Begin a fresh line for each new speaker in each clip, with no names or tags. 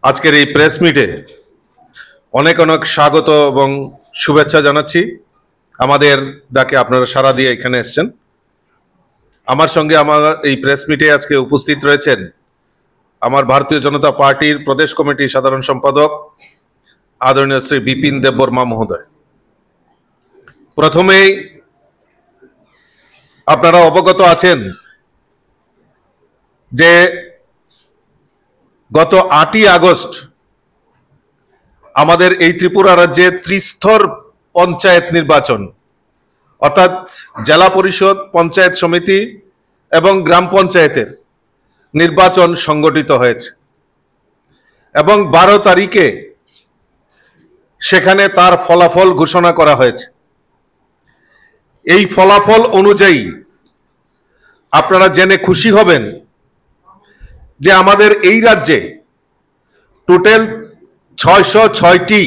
আজকের এই প্রেস মিটে অনেক অনেক স্বাগত এবং শুভেচ্ছা জানাচ্ছি। আমাদের ডাকে আপনারা সাড়া দিয়ে এখানে এসেছেন। আমার সঙ্গে আমার এই প্রেস মিটে আজকে উপস্থিত রয়েছেন আমার ভারতীয় জনতা পার্টির প্রদেশ কমিটির সাধারণ সম্পাদক আদরণীয় শ্রী বিপিন দেববর্মা মহোদয়। প্রথমেই আপনারা অবগত আছেন যে গত 8ই আগস্ট আমাদের এই ত্রিপুরা রাজ্যে ত্রিস্তর পঞ্চায়েত নির্বাচন অর্থাৎ জেলা পরিষদ, পঞ্চায়েত সমিতি এবং গ্রাম পঞ্চায়েতের নির্বাচন সংগঠিত হয়েছে এবং 12 তারিখে সেখানে তার ফলাফল ঘোষণা করা হয়েছে। এই ফলাফল অনুযায়ী আপনারা জেনে খুশি হবেন যে আমাদের এই রাজ্যে টোটাল 606টি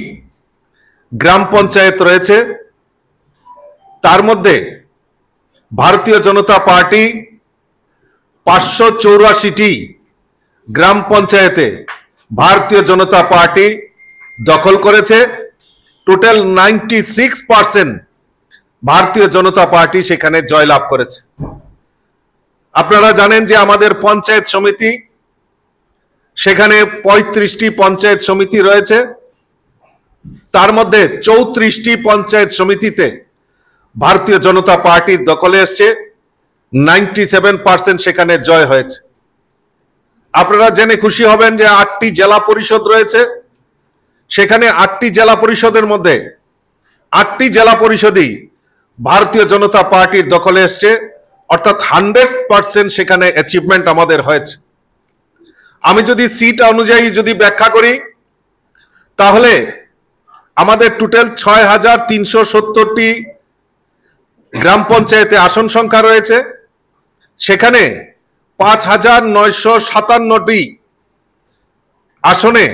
গ্রাম পঞ্চায়েত রয়েছে। তার মধ্যে ভারতীয় জনতা পার্টি 584টি গ্রাম পঞ্চায়েতে ভারতীয় জনতা পার্টি দখল করেছে। টোটাল 96% ভারতীয় জনতা পার্টি সেখানে জয়লাভ করেছে। আপনারা জানেন যে আমাদের পঞ্চায়েত সমিতি, সেখানে 35টি পঞ্চায়েত সমিতি রয়েছে। তার মধ্যে 34টি পঞ্চায়েত সমিতিতে ভারতীয় জনতা পার্টির দখলে এসছে। 97% সেখানে জয় হয়েছে। আপনারা জেনে খুশি হবেন যে 8টি জেলা পরিষদ রয়েছে। সেখানে 8টি জেলা পরিষদের মধ্যে 8টি জেলা পরিষদই ভারতীয় জনতা পার্টির দখলে এসছে, অর্থাৎ 100% সেখানে অ্যাচিভমেন্ট আমাদের হয়েছে। আমি যদি সিট অনুযায়ী যদি ব্যাখ্যা করি তাহলে আমাদের টোটাল 6370টি গ্রাম পঞ্চায়েতে আসন সংখ্যা রয়েছে। সেখানে 5957টি আসনে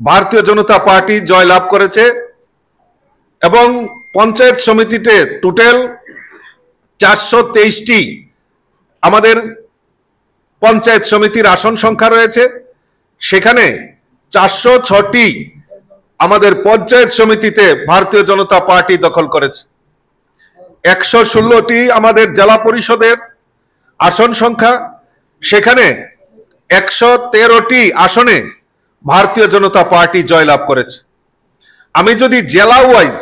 ভারতীয় জনতা পার্টি জয়লাভ করেছে এবং পঞ্চায়েত সমিতিতে টোটাল 423টি আমাদের পঞ্চায়েত সমিতির আসন সংখ্যা রয়েছে। সেখানে 406টি আমাদের পঞ্চায়েত সমিতিতে ভারতীয় জনতা পার্টি দখল করেছে। 116টি আমাদের জেলা পরিষদের আসন সংখ্যা, সেখানে 113টি আসনে ভারতীয় জনতা পার্টি জয়লাভ করেছে। আমি যদি জেলা ওয়াইজ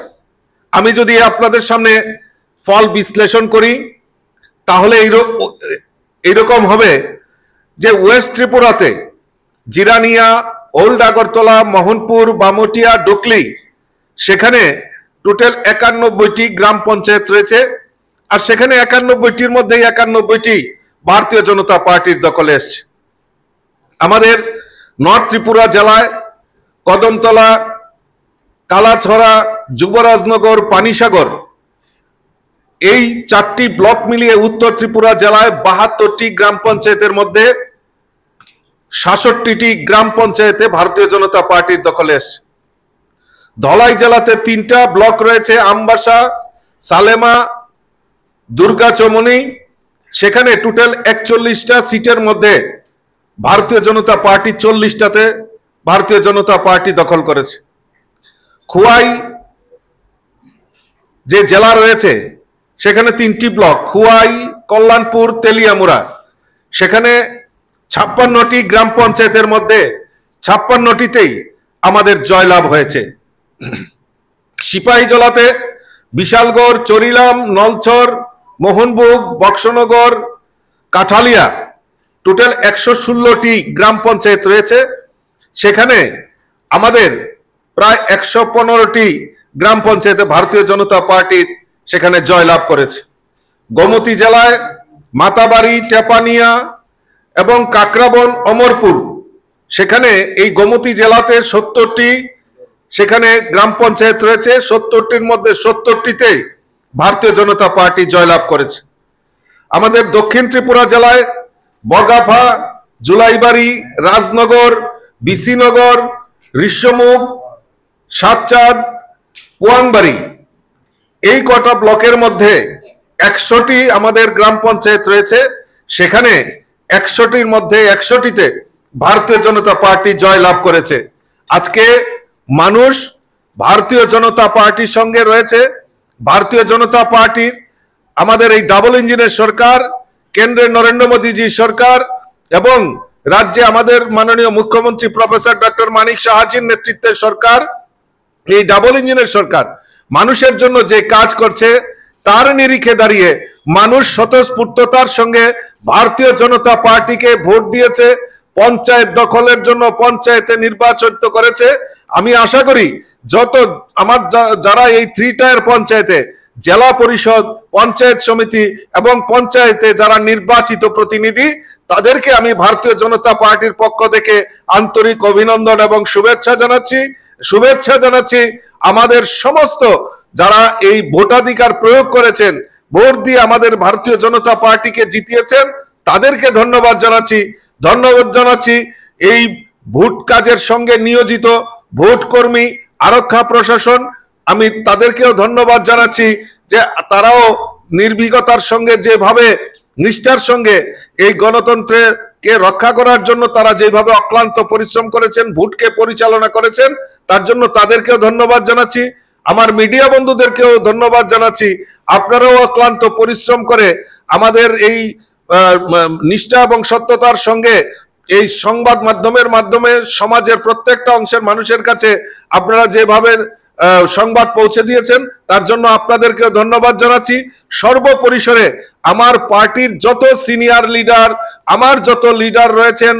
আমি যদি আপনাদের সামনে ফল বিশ্লেষণ করি তাহলে এইরকম হবে যে ওয়েস্ট ত্রিপুরাতে জিরানিয়া, ওল্ড আগরতলা, মোহনপুর, বামুটিয়া, ডুকলি সেখানে টোটাল 91টি গ্রাম পঞ্চায়েত রয়েছে। আর সেখানে 91টির মধ্যে 91টি ভারতীয় জনতা পার্টির দখলে এসছে। আমাদের নর্থ ত্রিপুরা জেলায় কদমতলা, কালাছড়া, যুবরাজনগর, পানিসাগর এই 4টি ব্লক মিলিয়ে উত্তর ত্রিপুরা জেলায় 72টি গ্রাম পঞ্চায়েতের মধ্যে 66টি গ্রাম পঞ্চায়েতে ভারতীয় জনতা পার্টির দখলে এসছে। ধলাই জেলাতে 3টা ব্লক রয়েছে, আমবাসা, সালেমা, দুর্গাচমনি। সেখানে টোটাল 41টা সিটের মধ্যে ভারতীয় জনতা পার্টি 40টাতে ভারতীয় জনতা পার্টি দখল করেছে। খুয়াই যে জেলা রয়েছে সেখানে 3টি ব্লক, খুয়াই, কল্যাণপুর, তেলিয়ামুড়া। সেখানে 56টি গ্রাম পঞ্চায়েতের মধ্যে 56টিতেই আমাদের জয়লাভ হয়েছে। সিপাহীজলাতে বিশালগড়, চরিলাম, নলছর, মোহনবুগ, বক্সনগর, কাঠালিয়া টোটাল 116টি গ্রাম পঞ্চায়েত রয়েছে। সেখানে আমাদের প্রায় 115টি গ্রাম পঞ্চায়েতে ভারতীয় জনতা পার্টি সেখানে জয়লাভ করেছে। গোমতী জেলায় মাতাবাড়ি, টেপানিয়া এবং কাকরাবন, অমরপুর সেখানে এই গোমতী জেলাতে 70টি সেখানে গ্রাম পঞ্চায়েত রয়েছে। 70টির মধ্যে 70টিতে ভারতীয় জনতা পার্টি জয়লাভ করেছে। আমাদের দক্ষিণ ত্রিপুরা জেলায় বগাফা, জুলাইবাড়ি, রাজনগর, বিসিনগর, ঋষ্যমুখ, সাতচাঁদ, পুয়াংবাড়ি এই কটা ব্লকের মধ্যে 100টি আমাদের গ্রাম পঞ্চায়েত রয়েছে। সেখানে 100টির মধ্যে 100টিতে ভারতীয় জনতা পার্টি জয়লাভ করেছে। আজকে মানুষ ভারতীয় জনতা পার্টির সঙ্গে রয়েছে। ভারতীয় জনতা পার্টির আমাদের এই ডাবল ইঞ্জিনের সরকার, কেন্দ্রে নরেন্দ্র মোদীজি সরকার এবং রাজ্যে আমাদের মাননীয় মুখ্যমন্ত্রী প্রফেসর ডক্টর মানিক সাহাজির নেতৃত্বের সরকার, এই ডাবল ইঞ্জিনের সরকার মানুষের জন্য যে কাজ করছে তার নিরিখে দাঁড়িয়ে মানুষ স্বতঃস্ফূর্ততার সঙ্গে ভারতীয় জনতা পার্টিকে ভোট দিয়েছে, পঞ্চায়েত দখলের জন্য পঞ্চায়েতে নির্বাচিত করেছে। আমি আশা করি যত আমার যারা এই 3 টায়ার পঞ্চায়েতে জেলা পরিষদ, পঞ্চায়েত সমিতি এবং পঞ্চায়েতে যারা নির্বাচিত প্রতিনিধি, তাদেরকে আমি ভারতীয় জনতা পার্টির পক্ষ থেকে আন্তরিক অভিনন্দন এবং শুভেচ্ছা জানাচ্ছি। আমাদের সমস্ত যারা এই ভোটাধিকার প্রয়োগ করেছেন, ভোট দিয়ে আমাদের ভারতীয় জনতা পার্টিকে জিতিয়েছেন, তাদেরকে ধন্যবাদ জানাচ্ছি। এই ভোট কাজের সঙ্গে নিয়োজিত ভোট কর্মী, আরক্ষা প্রশাসন, আমি তাদেরকেও ধন্যবাদ জানাচ্ছি যে তারাও নির্ভীকতার সঙ্গে, যেভাবে নিষ্ঠার সঙ্গে এই গণতন্ত্রকে রক্ষা করার জন্য তারা যেভাবে অক্লান্ত পরিশ্রম করেছেন, ভোটকে পরিচালনা করেছেন, তার জন্য তাদেরকেও ধন্যবাদ জানাচ্ছি। আমার মিডিয়া বন্ধুদেরকেও ধন্যবাদ জানাচ্ছি। আপনারাও অক্লান্ত পরিশ্রম করে আমাদের এই নিষ্ঠা এবং সত্যতার সঙ্গে এই সংবাদ মাধ্যমের মাধ্যমে সমাজের প্রত্যেকটা অংশের মানুষের কাছে আপনারা যেভাবে সংবাদ পৌঁছে দিয়েছেন, তার জন্য আপনাদেরকেও ধন্যবাদ জানাচ্ছি। সর্বোপরিসরে আমার পার্টির যত সিনিয়র লিডার, আমার যত লিডার রয়েছেন,